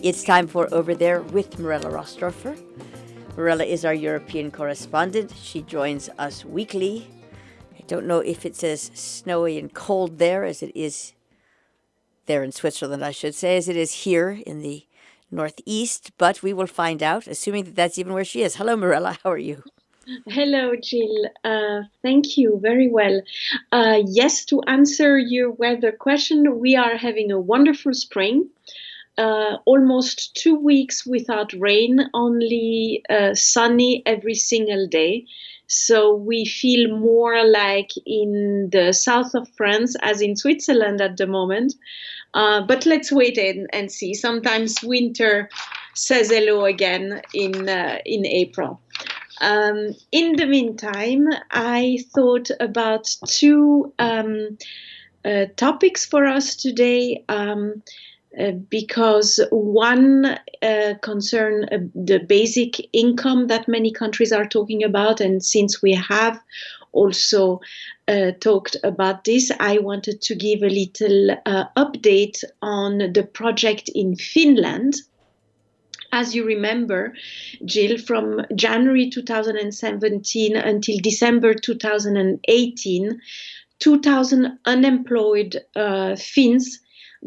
It's time for Over There with Mirella Rastorfer. Mirella is our European correspondent. She joins us weekly. I don't know if it's as snowy and cold there as it is there in Switzerland, I should say, as it is here in the Northeast, but we will find out, assuming that that's even where she is. Hello, Mirella. How are you? Hello, Jill. Thank you. Very well. Yes, to answer your weather question, we are having a wonderful spring. Almost 2 weeks without rain, only sunny every single day. So we feel more like in the south of France as in Switzerland at the moment. But let's wait and see. Sometimes winter says hello again in April. In the meantime, I thought about two topics for us today. Because one concern the basic income that many countries are talking about, and since we have also talked about this, I wanted to give a little update on the project in Finland. As you remember, Jill, from January 2017 until December 2018, 2,000 unemployed Finns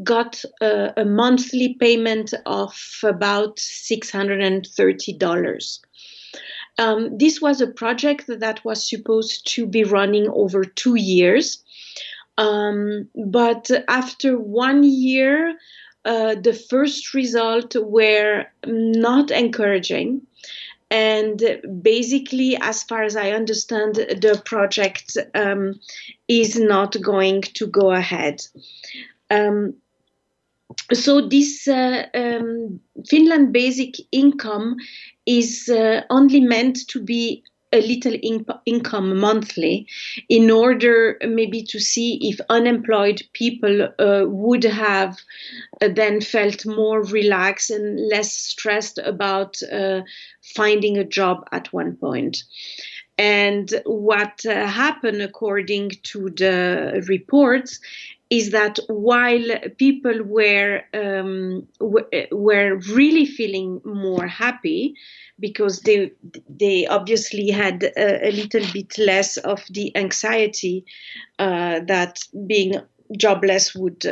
got a monthly payment of about $630. This was a project that was supposed to be running over 2 years. But after 1 year, the first results were not encouraging. And basically, as far as I understand, the project is not going to go ahead. So this Finland basic income is only meant to be a little income monthly in order maybe to see if unemployed people would have then felt more relaxed and less stressed about finding a job at one point. And what happened, according to the reports, is that while people were really feeling more happy because they obviously had a little bit less of the anxiety that being jobless would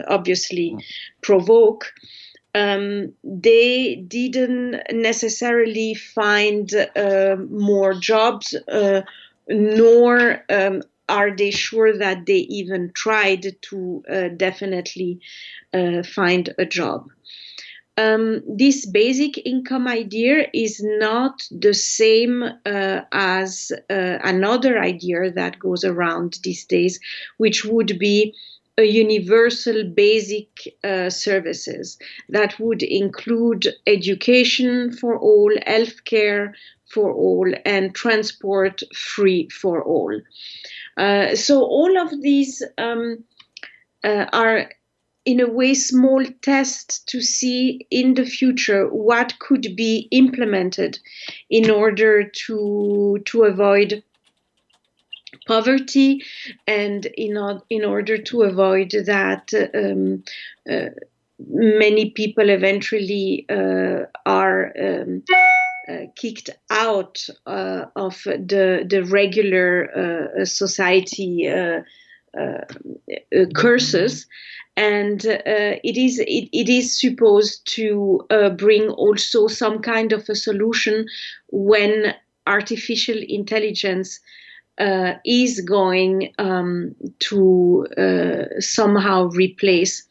obviously provoke, they didn't necessarily find more jobs, nor are they sure that they even tried to definitely find a job. This basic income idea is not the same as another idea that goes around these days, which would be a universal basic services that would include education for all, healthcare for all, and transport free for all. So all of these are in a way small tests to see in the future what could be implemented in order to avoid poverty and in order to avoid that many people eventually are kicked out of the regular society curses, and it is supposed to bring also some kind of a solution when artificial intelligence is going to somehow replace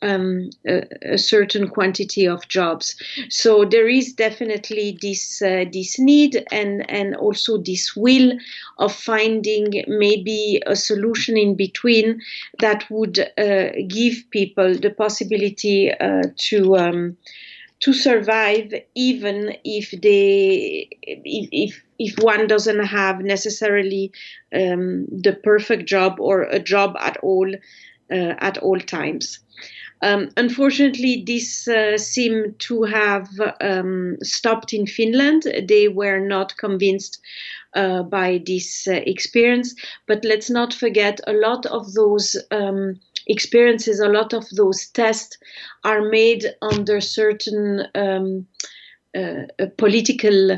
a certain quantity of jobs. So there is definitely this need and also this will of finding maybe a solution in between that would give people the possibility to survive, even if if one doesn't have necessarily the perfect job or a job at all. at all times. Unfortunately, this seemed to have stopped in Finland. They were not convinced by this experience. But let's not forget, a lot of those experiences, a lot of those tests are made under certain political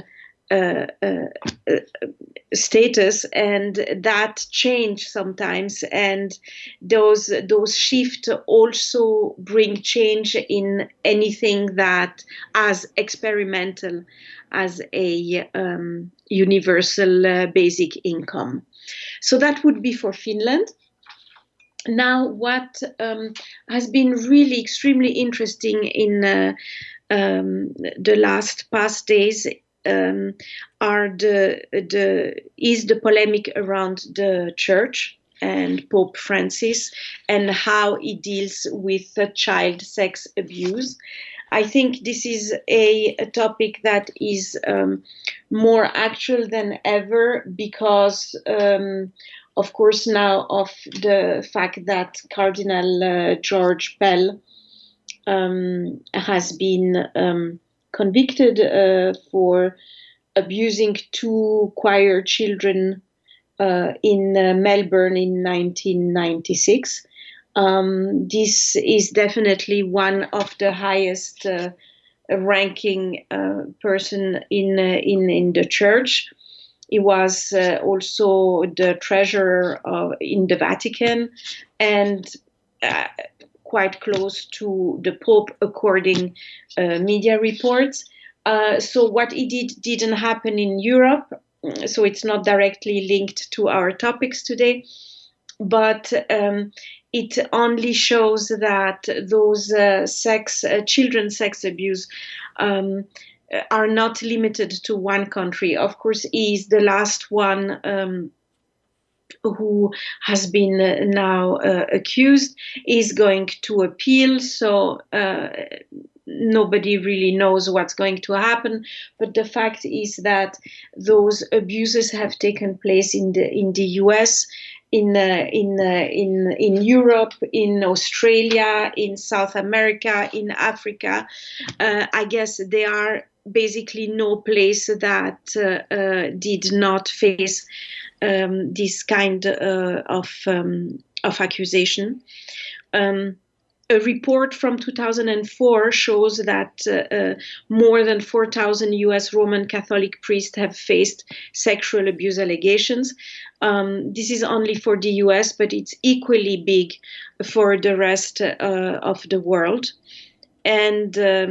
status, and that change sometimes, and those shifts also bring change in anything that as experimental as a universal basic income. So that would be for Finland. Now, what has been really extremely interesting in the last past days is the polemic around the church and Pope Francis and how he deals with child sex abuse. I think this is a topic that is more actual than ever because, of course, now of the fact that Cardinal George Pell has been convicted for abusing 2 choir children in Melbourne in 1996. This is definitely one of the highest ranking person in the church. He was also the treasurer in the Vatican and quite close to the Pope, according media reports. So what he didn't happen in Europe, so it's not directly linked to our topics today, but it only shows that those children's sex abuse are not limited to one country. Of course, he is the last one who has been now accused, is going to appeal. So nobody really knows what's going to happen. But the fact is that those abuses have taken place in the US, in Europe, in Australia, in South America, in Africa. I guess there are basically no place that did not face this kind of accusation. A report from 2004 shows that more than 4,000 US Roman Catholic priests have faced sexual abuse allegations. This is only for the US, but it's equally big for the rest of the world. And there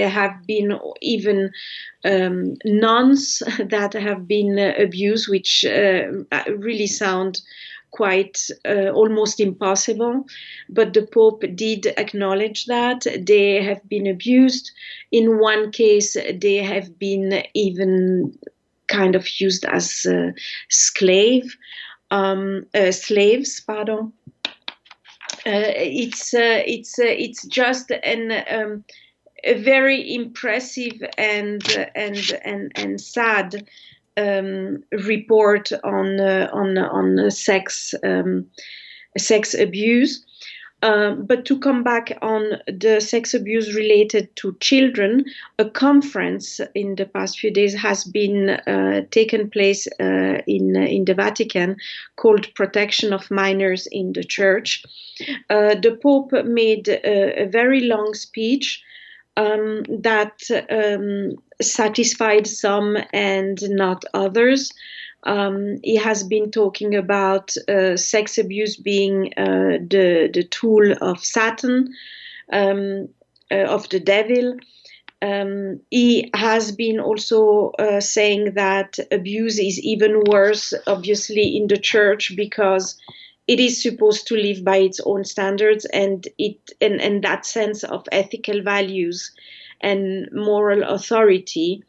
have been even nuns that have been abused, which really sound quite almost impossible. But the Pope did acknowledge that they have been abused. In one case, they have been even kind of used as slaves. It's just a very impressive and sad report on sex abuse. But to come back on the sex abuse related to children, a conference in the past few days has been taken place in the Vatican called Protection of Minors in the Church. The Pope made a very long speech that satisfied some and not others. He has been talking about sex abuse being the tool of Satan, of the devil. He has been also saying that abuse is even worse, obviously, in the church because it is supposed to live by its own standards, and that sense of ethical values and moral authority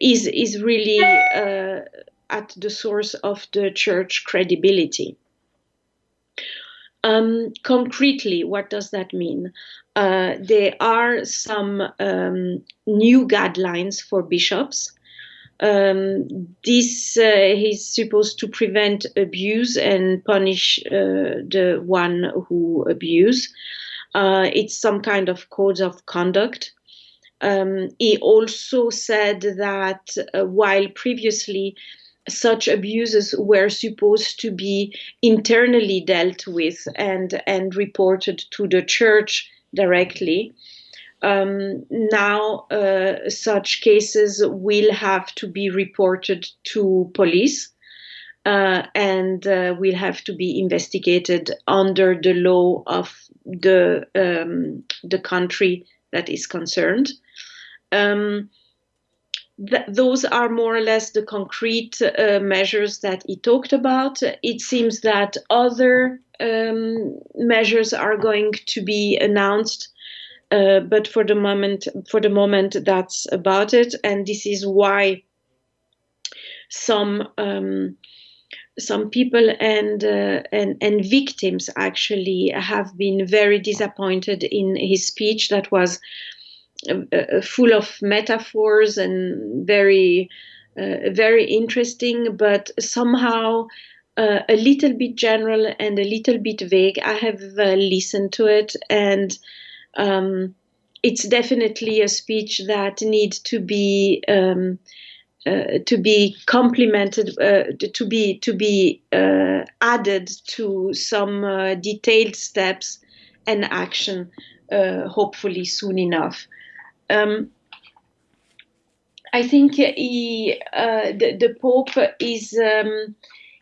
is really at the source of the church credibility. Concretely, what does that mean? There are some new guidelines for bishops This is supposed to prevent abuse and punish the one who abuse. It's some kind of code of conduct. He also said that while previously such abuses were supposed to be internally dealt with and reported to the church directly, now such cases will have to be reported to police and will have to be investigated under the law of the country that is concerned. Those are more or less the concrete measures that he talked about. It seems that other measures are going to be announced, but for the moment, that's about it. And this is why some people and victims actually have been very disappointed in his speech that was full of metaphors and very interesting, but somehow a little bit general and a little bit vague. I have listened to it, and it's definitely a speech that needs to be complemented, to be added to some detailed steps and action, hopefully soon enough. I think the Pope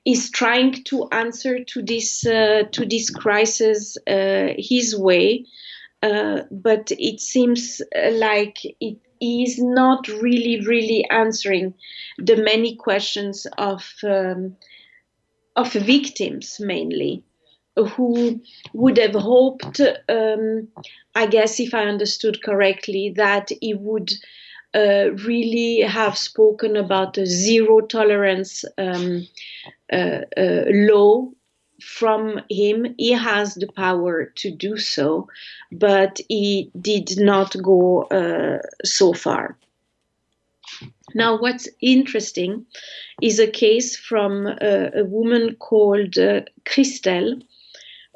is trying to answer to this crisis his way, but it seems like it is not really answering the many questions of victims mainly, who would have hoped, I guess if I understood correctly, that he would really have spoken about a zero tolerance law from him. He has the power to do so, but he did not go so far. Now, what's interesting is a case from a woman called Christelle.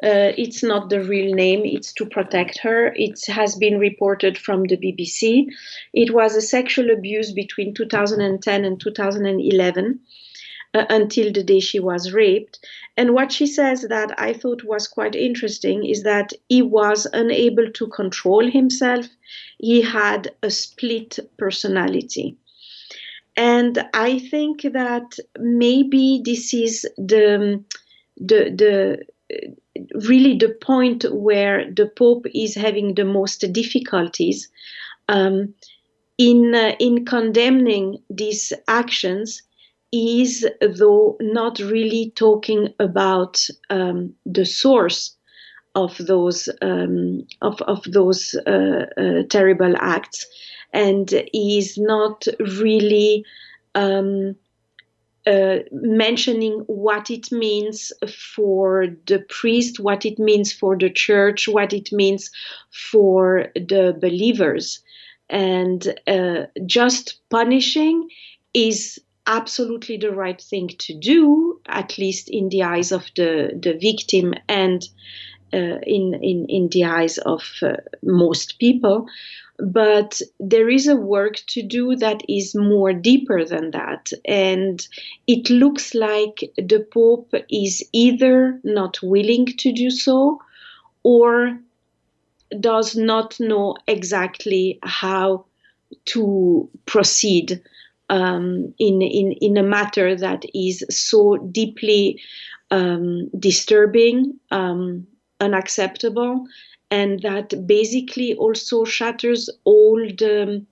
It's not the real name, it's to protect her. It has been reported from the BBC. It was a sexual abuse between 2010 and 2011 until the day she was raped. And what she says that I thought was quite interesting is that he was unable to control himself. He had a split personality. And I think that maybe this is really the point where the Pope is having the most difficulties in condemning these actions. Is though not really talking about the source of those terrible acts, and is not really mentioning what it means for the priest, what it means for the church, what it means for the believers. And just punishing is absolutely the right thing to do, at least in the eyes of the victim and in the eyes of most people. But there is a work to do that is more deeper than that. And it looks like the Pope is either not willing to do so or does not know exactly how to proceed in a matter that is so deeply disturbing, unacceptable, and that basically also shatters all the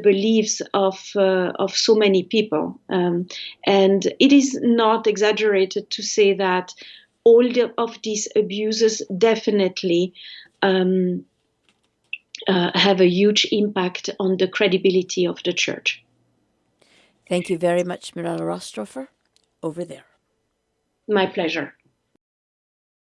beliefs of so many people. And it is not exaggerated to say that all of these abuses definitely have a huge impact on the credibility of the church. Thank you very much, Mirella Rastorfer. Over there. My pleasure.